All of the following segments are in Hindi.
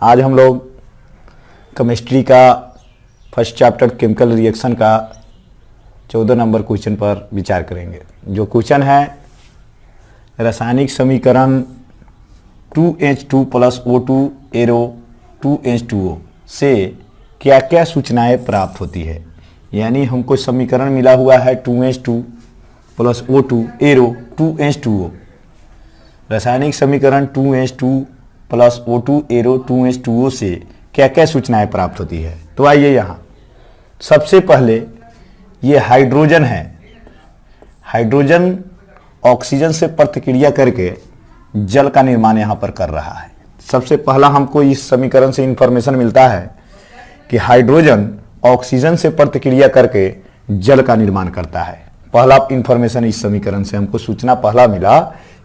आज हम लोग केमिस्ट्री का फर्स्ट चैप्टर केमिकल रिएक्शन का 14 नंबर क्वेश्चन पर विचार करेंगे। जो क्वेश्चन है, रासायनिक समीकरण 2H2 + O2 एरो 2H2O से क्या क्या सूचनाएं प्राप्त होती है। यानी हमको समीकरण मिला हुआ है 2H2 + O2 एरो 2H2O। रासायनिक समीकरण 2H2 + O2 एरो 2H2O से क्या क्या सूचनाएं प्राप्त होती है। तो आइए यहाँ सबसे पहले ये हाइड्रोजन है। हाइड्रोजन ऑक्सीजन से प्रतिक्रिया करके जल का निर्माण यहाँ पर कर रहा है। सबसे पहला हमको इस समीकरण से इंफॉर्मेशन मिलता है कि हाइड्रोजन ऑक्सीजन से प्रतिक्रिया करके जल का निर्माण करता है। पहला इंफॉर्मेशन इस समीकरण से हमको सूचना पहला मिला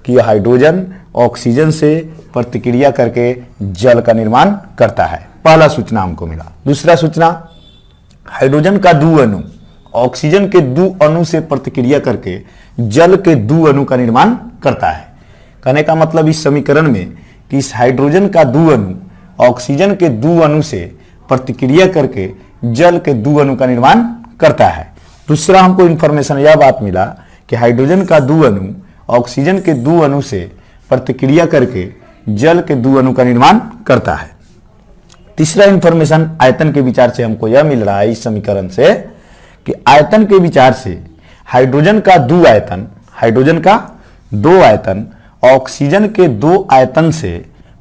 कि हाइड्रोजन ऑक्सीजन से प्रतिक्रिया करके जल का निर्माण करता है। पहला सूचना हमको मिला। दूसरा सूचना, हाइड्रोजन का 2 अणु ऑक्सीजन के 2 अणु से प्रतिक्रिया करके जल के 2 अणु का निर्माण करता है। कहने का मतलब इस समीकरण में कि इस हाइड्रोजन का 2 अणु ऑक्सीजन के 2 अणु से प्रतिक्रिया करके जल के 2 अणु का निर्माण करता है। दूसरा हमको इंफॉर्मेशन यह बात मिला कि हाइड्रोजन का 2 अणु ऑक्सीजन के 2 अणु से प्रतिक्रिया करके जल के 2 अणु का निर्माण करता है। तीसरा इंफॉर्मेशन आयतन के विचार से हमको यह मिल रहा है इस समीकरण से कि आयतन के विचार से हाइड्रोजन का 2 आयतन ऑक्सीजन के 2 आयतन से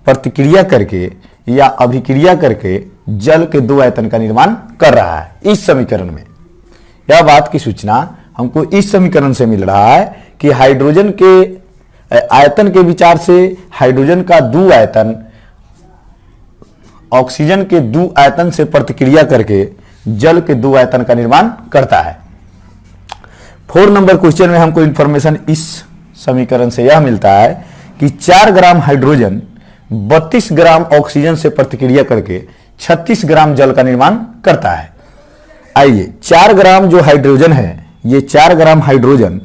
प्रतिक्रिया करके या अभिक्रिया करके जल के 2 आयतन का निर्माण कर रहा है। इस समीकरण में यह बात की सूचना हमको इस समीकरण से मिल रहा है कि हाइड्रोजन के आयतन के विचार से हाइड्रोजन का 2 आयतन ऑक्सीजन के 2 आयतन से प्रतिक्रिया करके जल के 2 आयतन का निर्माण करता है। 4 नंबर क्वेश्चन में हमको इंफॉर्मेशन इस समीकरण से यह मिलता है कि 4 ग्राम हाइड्रोजन 32 ग्राम ऑक्सीजन से प्रतिक्रिया करके 36 ग्राम जल का निर्माण करता है। आइए 4 ग्राम जो हाइड्रोजन है, ये 4 ग्राम हाइड्रोजन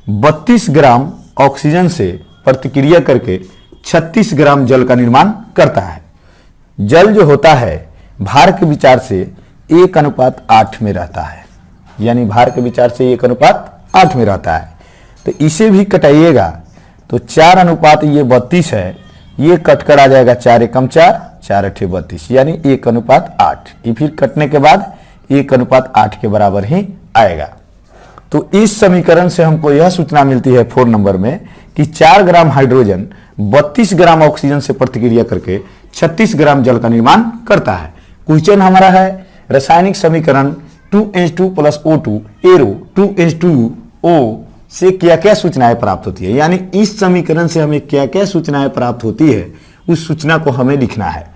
32 ग्राम ऑक्सीजन से प्रतिक्रिया करके 36 ग्राम जल का निर्माण करता है। जल जो होता है भार के विचार से 1:8 में रहता है। यानी भार के विचार से 1:8 में रहता है। तो इसे भी कटाइएगा तो 4 ये 32 है, ये कटकर आ जाएगा 4 एकम 4, 4 अठे 32, यानी 1:8। ये फिर कटने के बाद 1:8 के बराबर ही आएगा। तो इस समीकरण से हमको यह सूचना मिलती है 4 नंबर में कि 4 ग्राम हाइड्रोजन 32 ग्राम ऑक्सीजन से प्रतिक्रिया करके 36 ग्राम जल का निर्माण करता है। क्वेश्चन हमारा है रासायनिक समीकरण 2H2 + O2 एरो 2H2O से क्या क्या सूचनाएं प्राप्त होती है। यानी इस समीकरण से हमें क्या क्या सूचनाएं प्राप्त होती है, उस सूचना को हमें लिखना है।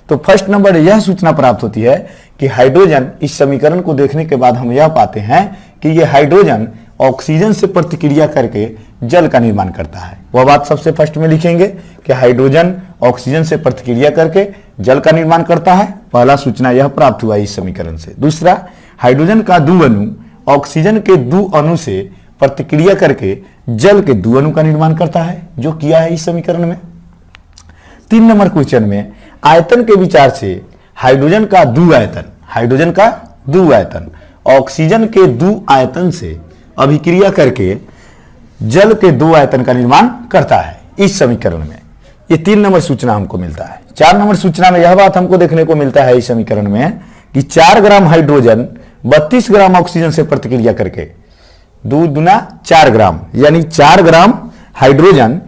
तो फर्स्ट नंबर यह सूचना प्राप्त होती है कि हाइड्रोजन, इस समीकरण को देखने के बाद हम यह पाते हैं कि यह हाइड्रोजन ऑक्सीजन से प्रतिक्रिया करके जल का निर्माण करता है। वह बात सबसे फर्स्ट में लिखेंगे कि हाइड्रोजन ऑक्सीजन से प्रतिक्रिया करके जल का निर्माण करता है। पहला सूचना यह प्राप्त हुआ इस समीकरण से। दूसरा, हाइड्रोजन का 2 अणु ऑक्सीजन के 2 अणु से प्रतिक्रिया करके जल के 2 अणु का निर्माण करता है, जो किया है इस समीकरण में। 3 नंबर क्वेश्चन में आयतन के विचार से हाइड्रोजन का 2 आयतन ऑक्सीजन के 2 आयतन से अभिक्रिया करके जल के 2 आयतन का निर्माण करता है इस समीकरण में। ये 3 नंबर सूचना हमको मिलता है। 4 नंबर सूचना में यह बात हमको देखने को मिलता है इस समीकरण में कि 4 ग्राम हाइड्रोजन 32 ग्राम ऑक्सीजन से प्रतिक्रिया करके 2 दूना 4 ग्राम, यानी 4 ग्राम हाइड्रोजन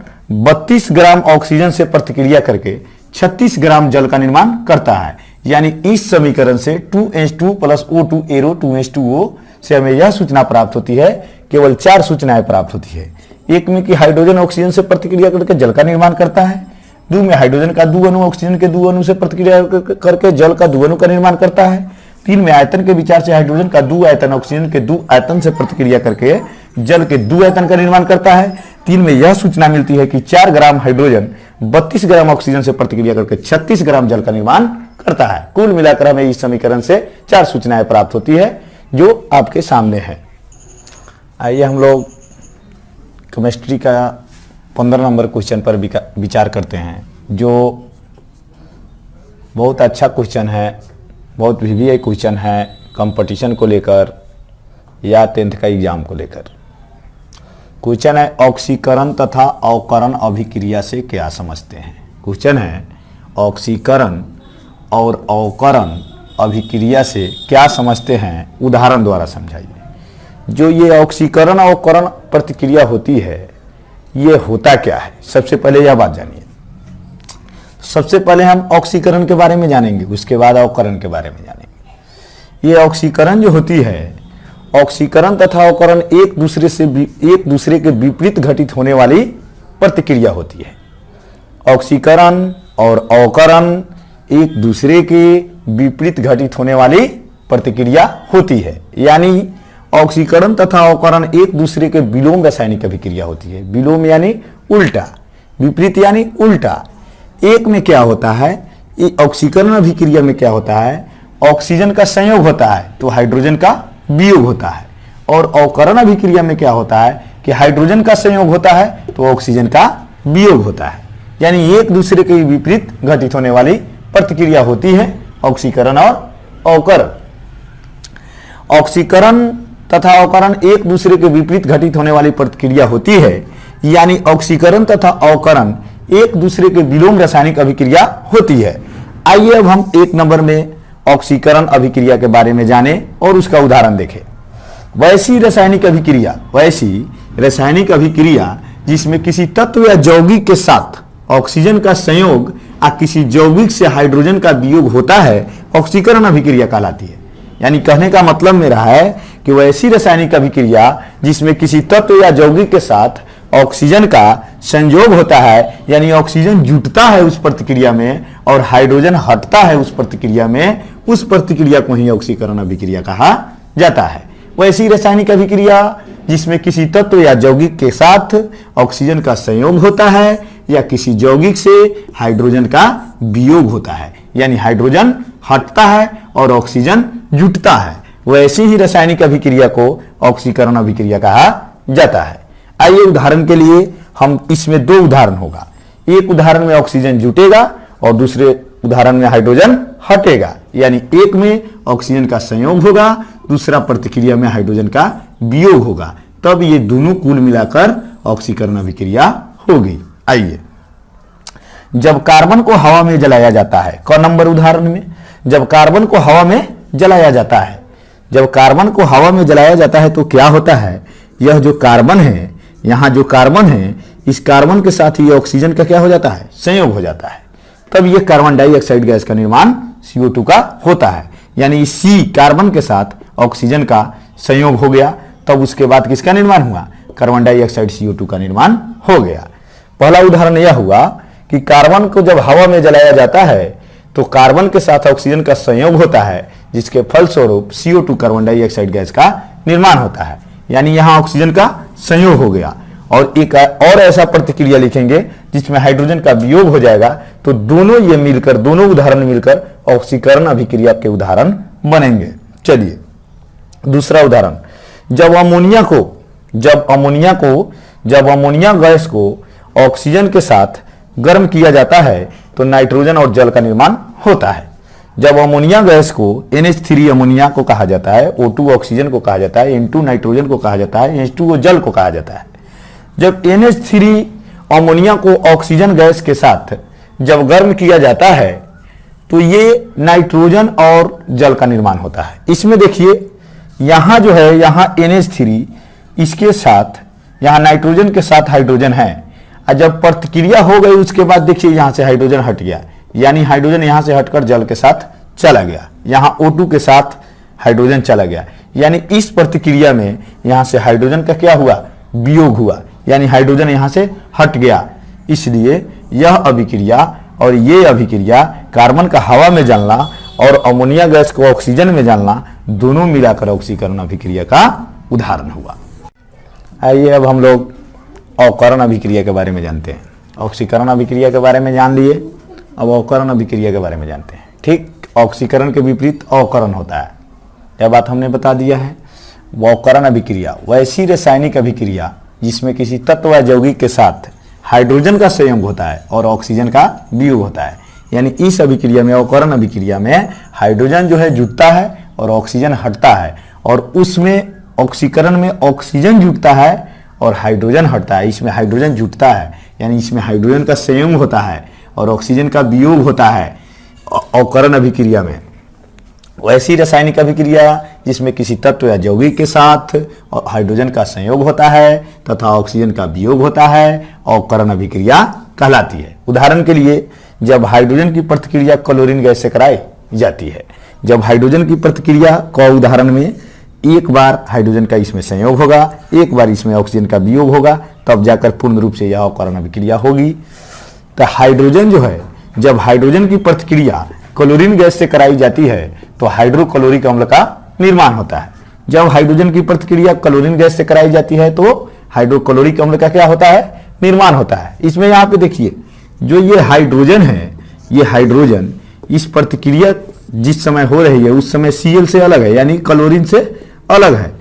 32 ग्राम ऑक्सीजन से प्रतिक्रिया करके 36 ग्राम जल का निर्माण करता है। यानी इस समीकरण से 2H2 + O2 एरो 2H2O से हमें यह सूचना प्राप्त होती है, केवल 4 सूचनाएं प्राप्त होती है। एक में कि हाइड्रोजन ऑक्सीजन से प्रतिक्रिया करके जल का निर्माण करता है। 2 में हाइड्रोजन का 2 अणु ऑक्सीजन के 2 अणु से प्रतिक्रिया करके जल का 2 अणु का निर्माण करता है। 3 में आयतन के विचार से हाइड्रोजन का 2 आयतन ऑक्सीजन के 2 आयतन से प्रतिक्रिया करके जल के 2 आयतन का निर्माण करता है। 3 में यह सूचना मिलती है कि 4 ग्राम हाइड्रोजन 32 ग्राम ऑक्सीजन से प्रतिक्रिया करके 36 ग्राम जल का निर्माण करता है। कुल मिलाकर हमें इस समीकरण से 4 सूचनाएं प्राप्त होती है, जो आपके सामने है। आइए हम लोग केमिस्ट्री का 15 नंबर क्वेश्चन पर विचार करते हैं, जो बहुत अच्छा क्वेश्चन है, बहुत वीवीआई क्वेश्चन है कंपटीशन को लेकर या 10th का एग्जाम को लेकर। क्वेश्चन है ऑक्सीकरण तथा अवकरण अभिक्रिया से क्या समझते हैं। क्वेश्चन है ऑक्सीकरण और अवकरण अभिक्रिया से क्या समझते हैं, उदाहरण द्वारा समझाइए। जो ये ऑक्सीकरण अवकरण प्रतिक्रिया होती है ये होता क्या है, सबसे पहले यह बात जानिए। सबसे पहले हम ऑक्सीकरण के बारे में जानेंगे, उसके बाद अवकरण के बारे में जानेंगे। ये ऑक्सीकरण जो होती है, ऑक्सीकरण तथा अवकरण एक दूसरे के विपरीत घटित होने वाली प्रतिक्रिया होती है। ऑक्सीकरण और अवकरण एक दूसरे के विपरीत घटित होने वाली प्रतिक्रिया होती है, यानी ऑक्सीकरण तथा अवकरण एक दूसरे के विलोम रासायनिक अभिक्रिया होती है। विलोम यानी उल्टा, विपरीत यानी उल्टा। एक में क्या होता है, ऑक्सीकरण अभिक्रिया में क्या होता है, ऑक्सीजन का संयोग होता है तो हाइड्रोजन का वियोग होता है, और अवकरण अभिक्रिया में क्या होता है कि हाइड्रोजन का संयोग होता है तो ऑक्सीजन का वियोग होता है। यानी एक दूसरे के विपरीत घटित होने वाली प्रतिक्रिया होती है ऑक्सीकरण और अवकरण। ऑक्सीकरण तथा अवकरण एक दूसरे के विपरीत घटित होने वाली प्रतिक्रिया होती है, यानी ऑक्सीकरण तथा अवकरण एक दूसरे के विलोम रासायनिक अभिक्रिया होती है। आइए अब हम 1 नंबर में ऑक्सीकरण अभिक्रिया के बारे में जानें और उसका उदाहरण देखें। वैसी रासायनिक अभिक्रिया जिसमें किसी तत्व या यौगिक के साथ ऑक्सीजन का संयोग या किसी यौगिक से हाइड्रोजन का वियोग होता है, ऑक्सीकरण अभिक्रिया कहलाती है। यानी कहने का मतलब मेरा है कि वैसी रासायनिक अभिक्रिया जिसमें किसी तत्व या यौगिक के साथ ऑक्सीजन का संयोग होता है, यानी ऑक्सीजन जुटता है उस प्रतिक्रिया में और हाइड्रोजन हटता है उस प्रतिक्रिया में, उस प्रतिक्रिया को ही ऑक्सीकरण अभिक्रिया कहा जाता है। वैसी रासायनिक अभिक्रिया जिसमें किसी तत्व या यौगिक के साथ ऑक्सीजन का संयोग होता है या किसी यौगिक से हाइड्रोजन का वियोग होता है, यानी हाइड्रोजन हटता है और ऑक्सीजन जुटता है, वैसी ही रासायनिक अभिक्रिया को ऑक्सीकरण अभिक्रिया कहा जाता है। आइए उदाहरण के लिए हम इसमें 2 उदाहरण होगा। एक उदाहरण में ऑक्सीजन जुटेगा और दूसरे उदाहरण में हाइड्रोजन हटेगा, यानी एक में ऑक्सीजन का संयोग होगा, दूसरा प्रतिक्रिया में हाइड्रोजन का वियोग होगा, तब ये दोनों कुल मिलाकर ऑक्सीकरण अभिक्रिया होगी। आइए, जब कार्बन को हवा में जलाया जाता है, क नंबर उदाहरण में जब कार्बन को हवा में जलाया जाता है, जब कार्बन को हवा में जलाया जाता है तो क्या होता है, यह जो कार्बन है, यहाँ जो कार्बन है, इस कार्बन के साथ ये ऑक्सीजन का क्या हो जाता है, संयोग हो जाता है, तब ये कार्बन डाइऑक्साइड गैस का निर्माण CO2 का होता है। यानी C कार्बन के साथ ऑक्सीजन का संयोग हो गया, तब उसके बाद किसका निर्माण हुआ, कार्बन डाइऑक्साइड CO2 का निर्माण हो गया। पहला उदाहरण यह हुआ कि कार्बन को जब हवा में जलाया जाता है तो कार्बन के साथ ऑक्सीजन का संयोग होता है, जिसके फलस्वरूप CO2 कार्बन डाइऑक्साइड गैस का निर्माण होता है, यानी यहां ऑक्सीजन का संयोग हो गया। और एक और ऐसा प्रतिक्रिया लिखेंगे जिसमें हाइड्रोजन का वियोग हो जाएगा, तो दोनों ये मिलकर, दोनों उदाहरण मिलकर ऑक्सीकरण अभिक्रिया के उदाहरण बनेंगे। चलिए दूसरा उदाहरण, जब अमोनिया गैस को ऑक्सीजन के साथ गर्म किया जाता है तो नाइट्रोजन और जल का निर्माण होता है। जब अमोनिया गैस को NH3 अमोनिया को कहा जाता है, O2 ऑक्सीजन को कहा जाता है, N2 नाइट्रोजन को कहा जाता है, H2O जल को कहा जाता है। जब NH3 अमोनिया को ऑक्सीजन गैस के साथ जब गर्म किया जाता है तो ये नाइट्रोजन और जल का निर्माण होता है। इसमें देखिए यहां जो है, यहां NH3 इसके साथ, यहां नाइट्रोजन के साथ हाइड्रोजन है, और जब प्रतिक्रिया हो गई उसके बाद देखिए यहां से हाइड्रोजन हट गया, यानी हाइड्रोजन यहां से हटकर जल के साथ चला गया, यहां O2 के साथ हाइड्रोजन चला गया, यानी इस प्रतिक्रिया में यहां से हाइड्रोजन का क्या हुआ, वियोग हुआ, यानी हाइड्रोजन यहां से हट गया। इसलिए यह अभिक्रिया और ये अभिक्रिया, कार्बन का हवा में जलना और अमोनिया गैस को ऑक्सीजन में जलना, दोनों मिलाकर ऑक्सीकरण अभिक्रिया का उदाहरण हुआ। आइए अब हम लोग अवकरण अभिक्रिया के बारे में जानते हैं। ऑक्सीकरण अभिक्रिया के बारे में जान लिए, अब अवकरण अभिक्रिया के बारे में जानते हैं। ठीक, ऑक्सीकरण के विपरीत अवकरण होता है, यह बात हमने बता दिया है। अवकरण अभिक्रिया वैसी रासायनिक अभिक्रिया जिसमें किसी तत्व या यौगिक के साथ हाइड्रोजन का संयोग होता है और ऑक्सीजन का वियोग होता है, यानी इस अभिक्रिया में, अवकरण अभिक्रिया में हाइड्रोजन जो है जुटता है और ऑक्सीजन हटता है, और उसमें ऑक्सीकरण में ऑक्सीजन जुटता है और हाइड्रोजन हटता है। इसमें हाइड्रोजन जुटता है, यानी इसमें हाइड्रोजन का संयोग होता है और ऑक्सीजन का वियोग होता है अवकरण अभिक्रिया में। वैसी रासायनिक अभिक्रिया जिसमें किसी तत्व या यौगिक के साथ हाइड्रोजन का संयोग होता है तथा ऑक्सीजन का वियोग होता है, अवकरण अभिक्रिया कहलाती है। उदाहरण के लिए, जब हाइड्रोजन की प्रतिक्रिया क्लोरीन गैस से कराई जाती है, जब हाइड्रोजन की प्रतिक्रिया को उदाहरण में एक बार हाइड्रोजन का इसमें संयोग होगा, एक बार इसमें ऑक्सीजन का वियोग होगा, तब जाकर पूर्ण रूप से यह अवकरण अभिक्रिया होगी। तो हाइड्रोजन जो है, जब हाइड्रोजन की प्रतिक्रिया क्लोरीन गैस से कराई जाती है तो हाइड्रोक्लोरिक अम्ल का निर्माण होता है। जब हाइड्रोजन की प्रतिक्रिया क्लोरीन गैस से कराई जाती है तो हाइड्रोक्लोरिक अम्ल का क्या होता है, निर्माण होता है। इसमें यहाँ पे देखिए, जो ये हाइड्रोजन है, ये हाइड्रोजन इस प्रतिक्रिया जिस समय हो रही है उस समय Cl से अलग है, यानी क्लोरीन से अलग है।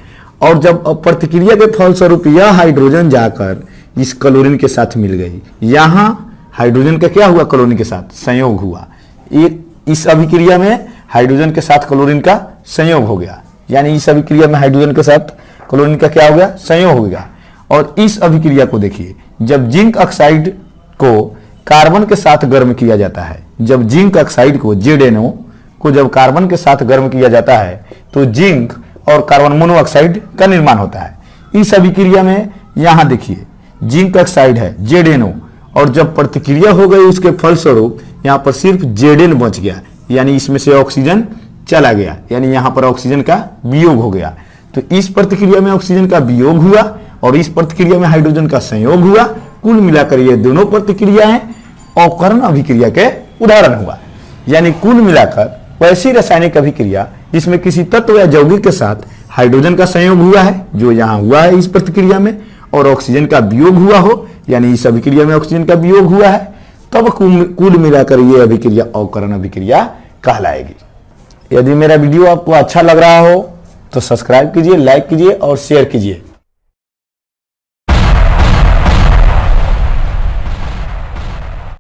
और जब प्रतिक्रिया के फलस्वरूप यह हाइड्रोजन जाकर इस क्लोरीन के साथ मिल गई, यहाँ हाइड्रोजन का क्या हुआ, क्लोरीन के साथ संयोग हुआ। एक इस अभिक्रिया में हाइड्रोजन के साथ क्लोरीन का संयोग हो गया, यानी इस अभिक्रिया में हाइड्रोजन के साथ क्लोरीन का क्या हो गया, संयोग हो गया। और इस अभिक्रिया को देखिए, जब जिंक ऑक्साइड को कार्बन के साथ गर्म किया जाता है, जब जिंक ऑक्साइड को ZNO को जब कार्बन के साथ गर्म किया जाता है तो जिंक और कार्बन मोनोऑक्साइड का निर्माण होता है। इस अभिक्रिया में यहां देखिए जिंक ऑक्साइड है ZNO, और जब प्रतिक्रिया हो गई उसके फलस्वरूप यहां पर सिर्फ Zn बच गया, यानी इसमें से ऑक्सीजन चला गया, यानी यहां पर ऑक्सीजन का वियोग हो गया। तो इस प्रतिक्रिया में ऑक्सीजन का वियोग हुआ और इस प्रतिक्रिया में हाइड्रोजन का संयोग हुआ। कुल मिलाकर ये दोनों प्रतिक्रियाएं अवकरण अभिक्रिया के उदाहरण हुआ। यानी कुल मिलाकर वैसी रासायनिक अभिक्रिया जिसमें किसी तत्व या यौगिक के साथ हाइड्रोजन का संयोग हुआ है, जो यहाँ हुआ है इस प्रतिक्रिया में, और ऑक्सीजन का वियोग हुआ हो, यानी इस अभिक्रिया में ऑक्सीजन का वियोग हुआ है, तब कुल मिलाकर यह अभिक्रिया अवकरण अभिक्रिया कहलाएगी। यदि मेरा वीडियो आपको अच्छा लग रहा हो तो सब्सक्राइब कीजिए, लाइक कीजिए और शेयर कीजिए।